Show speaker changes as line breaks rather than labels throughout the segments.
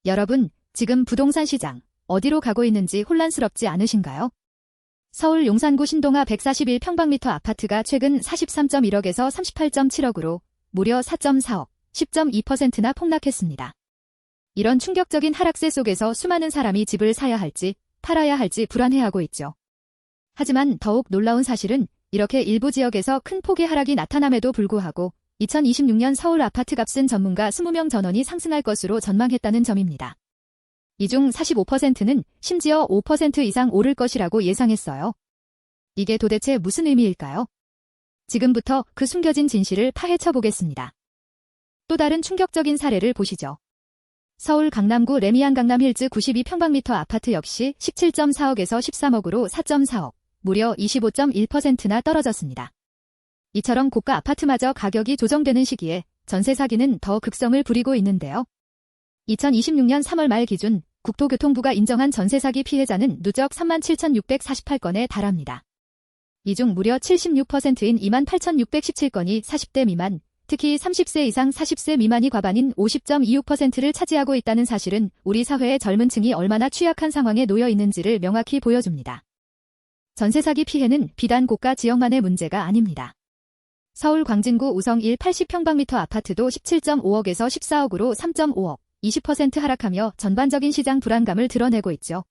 여러분, 지금 부동산 시장 어디로 가고 있는지 혼란스럽지 않으신가요? 서울 용산구 신동아 141평방미터 아파트가 최근 43.1억에서 38.7억으로 무려 4.4억, 10.2%나 폭락했습니다. 이런 충격적인 하락세 속에서 수많은 사람이 집을 사야 할지 팔아야 할지 불안해하고 있죠. 하지만 더욱 놀라운 사실은 이렇게 일부 지역에서 큰 폭의 하락이 나타남에도 불구하고 2026년 서울 아파트 값은 전문가 20명 전원이 상승할 것으로 전망했다는 점입니다. 이 중 45%는 심지어 5% 이상 오를 것이라고 예상했어요. 이게 도대체 무슨 의미일까요? 지금부터 그 숨겨진 진실을 파헤쳐 보겠습니다. 또 다른 충격적인 사례를 보시죠. 서울 강남구 레미안 강남 힐즈 92평방미터 아파트 역시 17.4억에서 13억으로 4.4억, 무려 25.1%나 떨어졌습니다. 이처럼 고가 아파트마저 가격이 조정되는 시기에 전세 사기는 더 극성을 부리고 있는데요. 2026년 3월 말 기준 국토교통부가 인정한 전세 사기 피해자는 누적 37,648건에 달합니다. 이 중 무려 76%인 28,617건이 40대 미만, 특히 30세 이상 40세 미만이 과반인 50.26%를 차지하고 있다는 사실은 우리 사회의 젊은 층이 얼마나 취약한 상황에 놓여 있는지를 명확히 보여줍니다. 전세 사기 피해는 비단 고가 지역만의 문제가 아닙니다. 서울 광진구 우성 1 80평방미터 아파트도 17.5억에서 14억으로 3.5억, 20% 하락하며 전반적인 시장 불안감을 드러내고 있죠.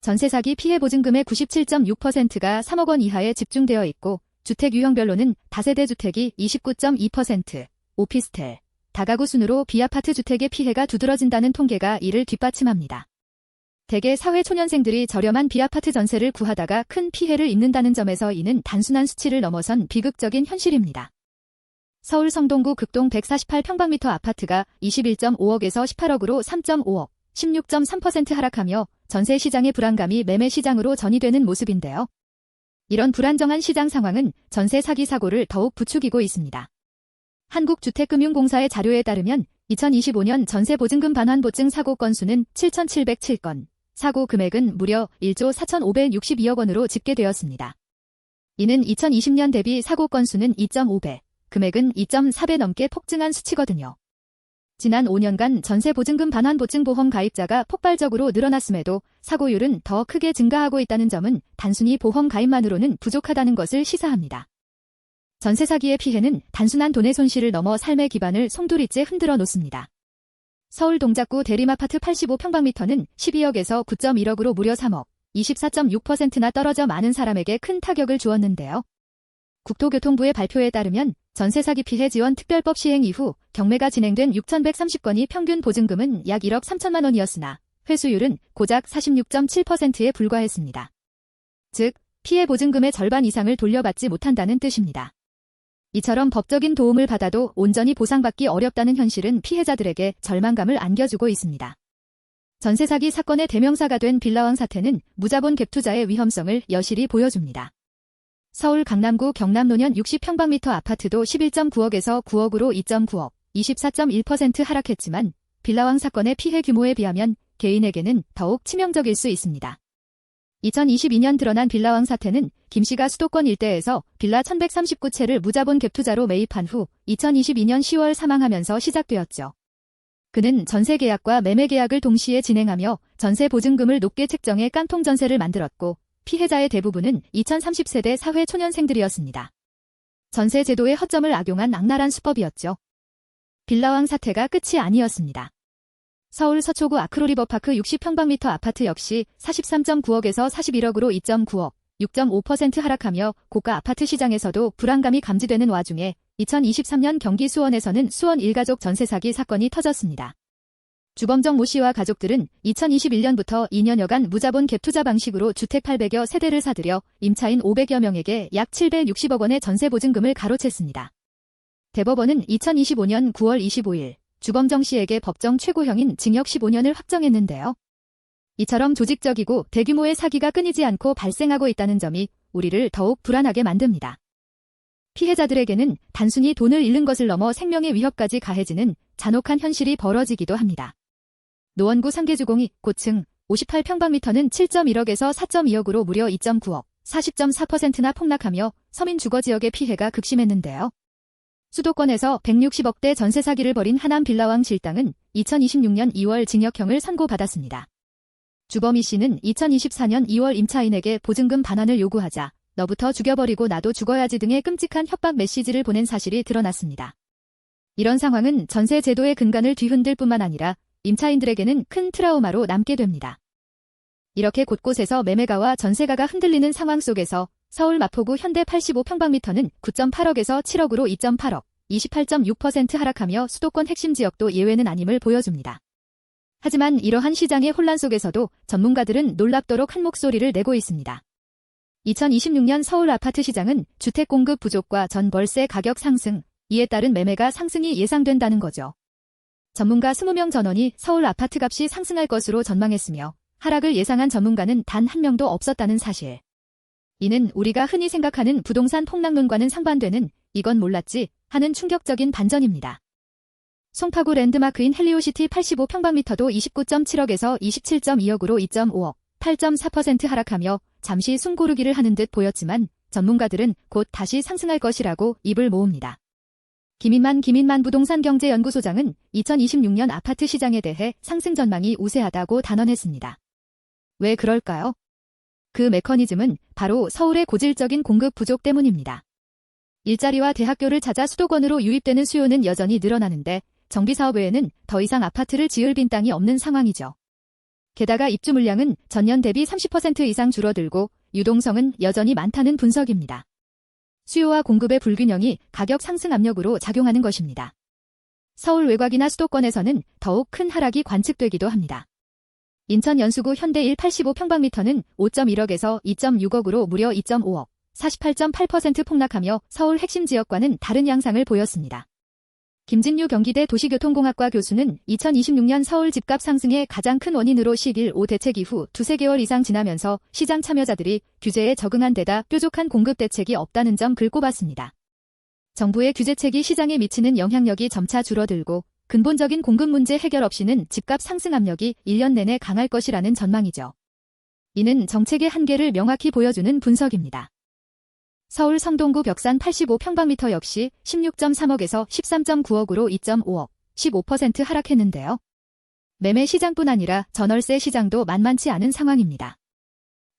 전세 사기 피해 보증금의 97.6%가 3억 원 이하에 집중되어 있고 주택 유형별로는 다세대 주택이 29.2%, 오피스텔, 다가구 순으로 비아파트 주택의 피해가 두드러진다는 통계가 이를 뒷받침합니다. 대개 사회초년생들이 저렴한 비아파트 전세를 구하다가 큰 피해를 입는다는 점에서 이는 단순한 수치를 넘어선 비극적인 현실입니다. 서울 성동구 극동 148평방미터 아파트가 21.5억에서 18억으로 3.5억, 16.3% 하락하며 전세 시장의 불안감이 매매 시장으로 전이되는 모습인데요. 이런 불안정한 시장 상황은 전세 사기 사고를 더욱 부추기고 있습니다. 한국주택금융공사의 자료에 따르면 2025년 전세 보증금 반환 보증 사고 건수는 7,707건, 사고 금액은 무려 1조 4,562억 원으로 집계되었습니다. 이는 2020년 대비 사고 건수는 2.5배, 금액은 2.4배 넘게 폭증한 수치거든요. 지난 5년간 전세 보증금 반환 보증 보험 가입자가 폭발적으로 늘어났음에도 사고율은 더 크게 증가하고 있다는 점은 단순히 보험 가입만으로는 부족하다는 것을 시사합니다. 전세 사기의 피해는 단순한 돈의 손실을 넘어 삶의 기반을 송두리째 흔들어 놓습니다. 서울 동작구 대림아파트 85평방미터는 12억에서 9.1억으로 무려 3억, 24.6%나 떨어져 많은 사람에게 큰 타격을 주었는데요. 국토교통부의 발표에 따르면 전세 사기 피해 지원 특별법 시행 이후 경매가 진행된 6,130건이 평균 보증금은 약 1억 3천만 원이었으나 회수율은 고작 46.7%에 불과했습니다. 즉, 피해 보증금의 절반 이상을 돌려받지 못한다는 뜻입니다. 이처럼 법적인 도움을 받아도 온전히 보상받기 어렵다는 현실은 피해자들에게 절망감을 안겨주고 있습니다. 전세 사기 사건의 대명사가 된 빌라왕 사태는 무자본 갭 투자의 위험성을 여실히 보여줍니다. 서울 강남구 경남노년 60평방미터 아파트도 11.9억에서 9억으로 2.9억, 24.1% 하락했지만 빌라왕 사건의 피해 규모에 비하면 개인에게는 더욱 치명적일 수 있습니다. 2022년 드러난 빌라왕 사태는 김 씨가 수도권 일대에서 빌라 1139채를 무자본 갭 투자로 매입한 후 2022년 10월 사망하면서 시작되었죠. 그는 전세 계약과 매매 계약을 동시에 진행하며 전세 보증금을 높게 책정해 깡통 전세를 만들었고 피해자의 대부분은 2030세대 사회초년생들이었습니다. 전세 제도의 허점을 악용한 악랄한 수법이었죠. 빌라왕 사태가 끝이 아니었습니다. 서울 서초구 아크로리버파크 60평방미터 아파트 역시 43.9억에서 41억으로 2.9억, 6.5% 하락하며 고가 아파트 시장에서도 불안감이 감지되는 와중에 2023년 경기 수원에서는 수원 일가족 전세 사기 사건이 터졌습니다. 주범정 모 씨와 가족들은 2021년부터 2년여간 무자본 갭 투자 방식으로 주택 800여 세대를 사들여 임차인 500여 명에게 약 760억 원의 전세 보증금을 가로챘습니다. 대법원은 2025년 9월 25일 주범정 씨에게 법정 최고형인 징역 15년을 확정했는데요. 이처럼 조직적이고 대규모의 사기가 끊이지 않고 발생하고 있다는 점이 우리를 더욱 불안하게 만듭니다. 피해자들에게는 단순히 돈을 잃는 것을 넘어 생명의 위협까지 가해지는 잔혹한 현실이 벌어지기도 합니다. 노원구 상계주공이 고층 58평방미터는 7.1억에서 4.2억으로 무려 2.9억, 40.4%나 폭락하며 서민 주거지역의 피해가 극심했는데요. 수도권에서 160억대 전세 사기를 벌인 하남 빌라왕 실당은 2026년 2월 징역형을 선고받았습니다. 주범 이 씨는 2024년 2월 임차인에게 보증금 반환을 요구하자 너부터 죽여버리고 나도 죽어야지 등의 끔찍한 협박 메시지를 보낸 사실이 드러났습니다. 이런 상황은 전세 제도의 근간을 뒤흔들 뿐만 아니라 임차인들에게는 큰 트라우마로 남게 됩니다. 이렇게 곳곳에서 매매가와 전세가가 흔들리는 상황 속에서 서울 마포구 현대 85평방미터는 9.8억에서 7억으로 2.8억, 28.6% 하락하며 수도권 핵심 지역도 예외는 아님을 보여줍니다. 하지만 이러한 시장의 혼란 속에서도 전문가들은 놀랍도록 한 목소리를 내고 있습니다. 2026년 서울 아파트 시장은 주택 공급 부족과 전월세 가격 상승, 이에 따른 매매가 상승이 예상된다는 거죠. 전문가 20명 전원이 서울 아파트 값이 상승할 것으로 전망했으며 하락을 예상한 전문가는 단 한 명도 없었다는 사실. 이는 우리가 흔히 생각하는 부동산 폭락론과는 상반되는 이건 몰랐지 하는 충격적인 반전입니다. 송파구 랜드마크인 헬리오시티 85평방미터도 29.7억에서 27.2억으로 2.5억, 8.4% 하락하며 잠시 숨고르기를 하는 듯 보였지만 전문가들은 곧 다시 상승할 것이라고 입을 모읍니다. 김인만 부동산경제연구소장은 2026년 아파트 시장에 대해 상승 전망이 우세하다고 단언했습니다. 왜 그럴까요? 그 메커니즘은 바로 서울의 고질적인 공급 부족 때문입니다. 일자리와 대학교를 찾아 수도권으로 유입되는 수요는 여전히 늘어나는데 정비사업 외에는 더 이상 아파트를 지을 빈 땅이 없는 상황이죠. 게다가 입주 물량은 전년 대비 30% 이상 줄어들고 유동성은 여전히 많다는 분석입니다. 수요와 공급의 불균형이 가격 상승 압력으로 작용하는 것입니다. 서울 외곽이나 수도권에서는 더욱 큰 하락이 관측되기도 합니다. 인천 연수구 현대 185평방미터는 5.1억에서 2.6억으로 무려 2.5억, 48.8% 폭락하며 서울 핵심 지역과는 다른 양상을 보였습니다. 김진유 경기대 도시교통공학과 교수는 2026년 서울 집값 상승의 가장 큰 원인으로 시길 5 대책 이후 2-3개월 이상 지나면서 시장 참여자들이 규제에 적응한 데다 뾰족한 공급 대책이 없다는 점 긁고봤습니다. 정부의 규제책이 시장에 미치는 영향력이 점차 줄어들고 근본적인 공급 문제 해결 없이는 집값 상승 압력이 1년 내내 강할 것이라는 전망이죠. 이는 정책의 한계를 명확히 보여주는 분석입니다. 서울 성동구 벽산 85평방미터 역시 16.3억에서 13.9억으로 2.5억, 15% 하락했는데요. 매매 시장뿐 아니라 전월세 시장도 만만치 않은 상황입니다.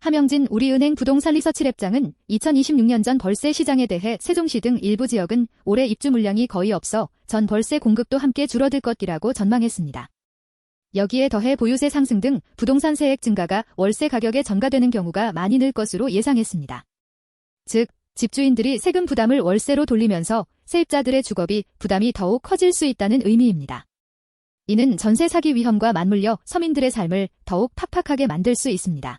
함영진 우리은행 부동산 리서치랩장은 2026년 전 월세 시장에 대해 세종시 등 일부 지역은 올해 입주 물량이 거의 없어 전 월세 공급도 함께 줄어들 것이라고 전망했습니다. 여기에 더해 보유세 상승 등 부동산 세액 증가가 월세 가격에 전가되는 경우가 많이 늘 것으로 예상했습니다. 즉, 집주인들이 세금 부담을 월세로 돌리면서 세입자들의 주거비 부담이 더욱 커질 수 있다는 의미입니다. 이는 전세 사기 위험과 맞물려 서민들의 삶을 더욱 팍팍하게 만들 수 있습니다.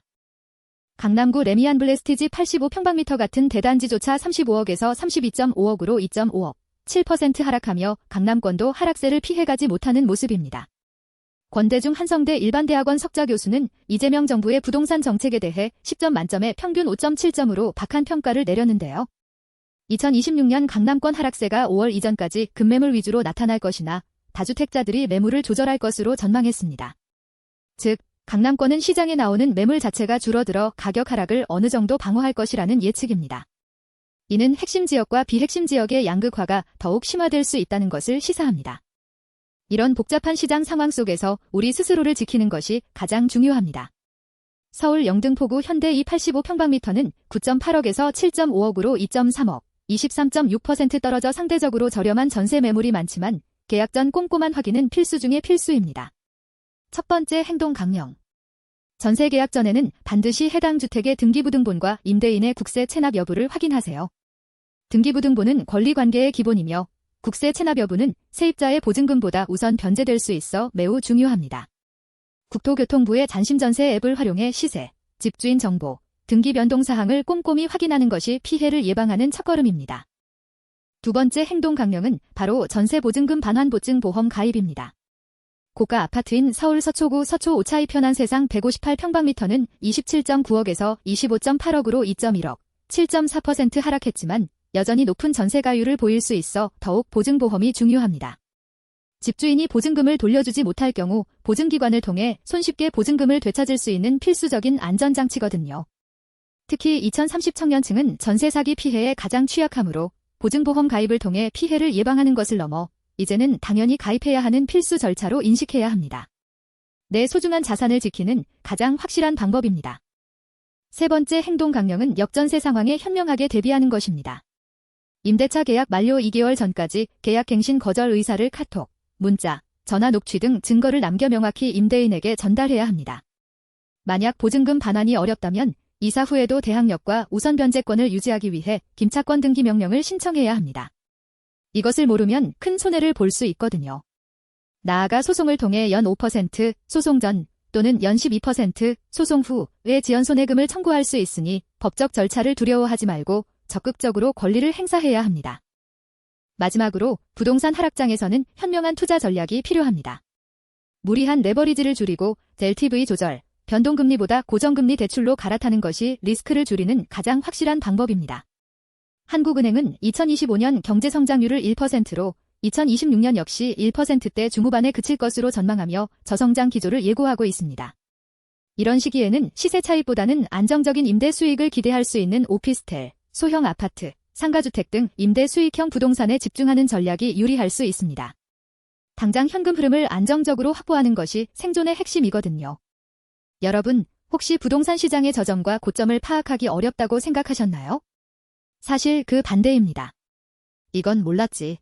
강남구 레미안 블레스티지 85평방미터 같은 대단지조차 35억에서 32.5억으로 2.5억, 7% 하락하며 강남권도 하락세를 피해가지 못하는 모습입니다. 권대중 한성대 일반대학원 석좌 교수는 이재명 정부의 부동산 정책에 대해 10점 만점에 평균 5.7점으로 박한 평가를 내렸는데요. 2026년 강남권 하락세가 5월 이전까지 급매물 위주로 나타날 것이나 다주택자들이 매물을 조절할 것으로 전망했습니다. 즉, 강남권은 시장에 나오는 매물 자체가 줄어들어 가격 하락을 어느 정도 방어할 것이라는 예측입니다. 이는 핵심 지역과 비핵심 지역의 양극화가 더욱 심화될 수 있다는 것을 시사합니다. 이런 복잡한 시장 상황 속에서 우리 스스로를 지키는 것이 가장 중요합니다. 서울 영등포구 현대 285평방미터는 9.8억에서 7.5억으로 2.3억, 23.6% 떨어져 상대적으로 저렴한 전세 매물이 많지만 계약 전 꼼꼼한 확인은 필수 중의 필수입니다. 첫 번째 행동 강령. 전세 계약 전에는 반드시 해당 주택의 등기부등본과 임대인의 국세 체납 여부를 확인하세요. 등기부등본은 권리관계의 기본이며 국세 체납 여부는 세입자의 보증금보다 우선 변제될 수 있어 매우 중요합니다. 국토교통부의 잔심전세 앱을 활용해 시세, 집주인 정보, 등기 변동 사항을 꼼꼼히 확인하는 것이 피해를 예방하는 첫걸음입니다. 두 번째 행동 강령은 바로 전세 보증금 반환 보증 보험 가입입니다. 고가 아파트인 서울 서초구 서초 오차이 편한 세상 158평방미터는 27.9억에서 25.8억으로 2.1억, 7.4% 하락했지만 여전히 높은 전세가율을 보일 수 있어 더욱 보증보험이 중요합니다. 집주인이 보증금을 돌려주지 못할 경우 보증기관을 통해 손쉽게 보증금을 되찾을 수 있는 필수적인 안전장치거든요. 특히 2030 청년층은 전세 사기 피해에 가장 취약하므로 보증보험 가입을 통해 피해를 예방하는 것을 넘어 이제는 당연히 가입해야 하는 필수 절차로 인식해야 합니다. 내 소중한 자산을 지키는 가장 확실한 방법입니다. 세 번째 행동 강령은 역전세 상황에 현명하게 대비하는 것입니다. 임대차 계약 만료 2개월 전까지 계약 갱신 거절 의사를 카톡, 문자, 전화 녹취 등 증거를 남겨 명확히 임대인에게 전달해야 합니다. 만약 보증금 반환이 어렵다면 이사 후에도 대항력과 우선 변제권을 유지하기 위해 김차권 등기 명령을 신청해야 합니다. 이것을 모르면 큰 손해를 볼 수 있거든요. 나아가 소송을 통해 연 5%, 소송 전 또는 연 12%, 소송 후에 지연손해금을 청구할 수 있으니 법적 절차를 두려워하지 말고 적극적으로 권리를 행사해야 합니다. 마지막으로 부동산 하락장에서는 현명한 투자 전략이 필요합니다. 무리한 레버리지를 줄이고 LTV 조절, 변동금리보다 고정금리 대출로 갈아타는 것이 리스크를 줄이는 가장 확실한 방법입니다. 한국은행은 2025년 경제성장률을 1%로 2026년 역시 1%대 중후반에 그칠 것으로 전망하며 저성장 기조를 예고하고 있습니다. 이런 시기에는 시세 차익보다는 안정적인 임대 수익을 기대할 수 있는 오피스텔, 소형 아파트, 상가주택 등 임대 수익형 부동산에 집중하는 전략이 유리할 수 있습니다. 당장 현금 흐름을 안정적으로 확보하는 것이 생존의 핵심이거든요. 여러분, 혹시 부동산 시장의 저점과 고점을 파악하기 어렵다고 생각하셨나요? 사실 그 반대입니다. 이건 몰랐지.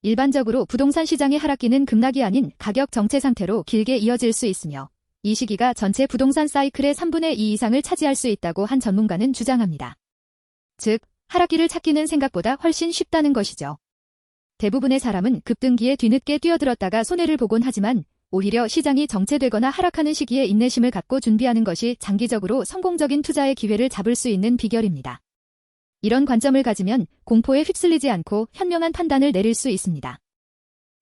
일반적으로 부동산 시장의 하락기는 급락이 아닌 가격 정체 상태로 길게 이어질 수 있으며 이 시기가 전체 부동산 사이클의 3분의 2 이상을 차지할 수 있다고 한 전문가는 주장합니다. 즉, 하락기를 찾기는 생각보다 훨씬 쉽다는 것이죠. 대부분의 사람은 급등기에 뒤늦게 뛰어들었다가 손해를 보곤 하지만 오히려 시장이 정체되거나 하락하는 시기에 인내심을 갖고 준비하는 것이 장기적으로 성공적인 투자의 기회를 잡을 수 있는 비결입니다. 이런 관점을 가지면 공포에 휩쓸리지 않고 현명한 판단을 내릴 수 있습니다.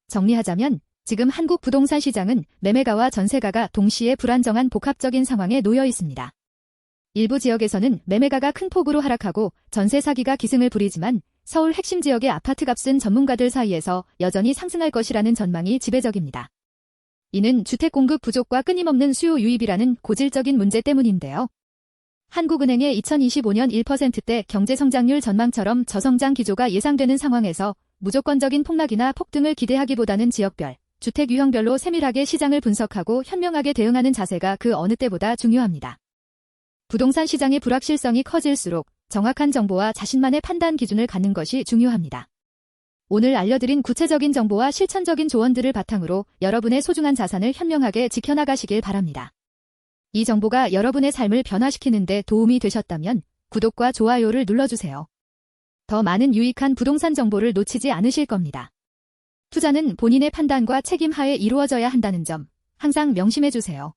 정리하자면 지금 한국 부동산 시장은 매매가와 전세가가 동시에 불안정한 복합적인 상황에 놓여 있습니다. 일부 지역에서는 매매가가 큰 폭으로 하락하고 전세 사기가 기승을 부리지만 서울 핵심 지역의 아파트 값은 전문가들 사이에서 여전히 상승할 것이라는 전망이 지배적입니다. 이는 주택 공급 부족과 끊임없는 수요 유입이라는 고질적인 문제 때문인데요. 한국은행의 2025년 1%대 경제성장률 전망처럼 저성장 기조가 예상되는 상황에서 무조건적인 폭락이나 폭등을 기대하기보다는 지역별, 주택 유형별로 세밀하게 시장을 분석하고 현명하게 대응하는 자세가 그 어느 때보다 중요합니다. 부동산 시장의 불확실성이 커질수록 정확한 정보와 자신만의 판단 기준을 갖는 것이 중요합니다. 오늘 알려드린 구체적인 정보와 실천적인 조언들을 바탕으로 여러분의 소중한 자산을 현명하게 지켜나가시길 바랍니다. 이 정보가 여러분의 삶을 변화시키는 데 도움이 되셨다면 구독과 좋아요를 눌러주세요. 더 많은 유익한 부동산 정보를 놓치지 않으실 겁니다. 투자는 본인의 판단과 책임 하에 이루어져야 한다는 점 항상 명심해주세요.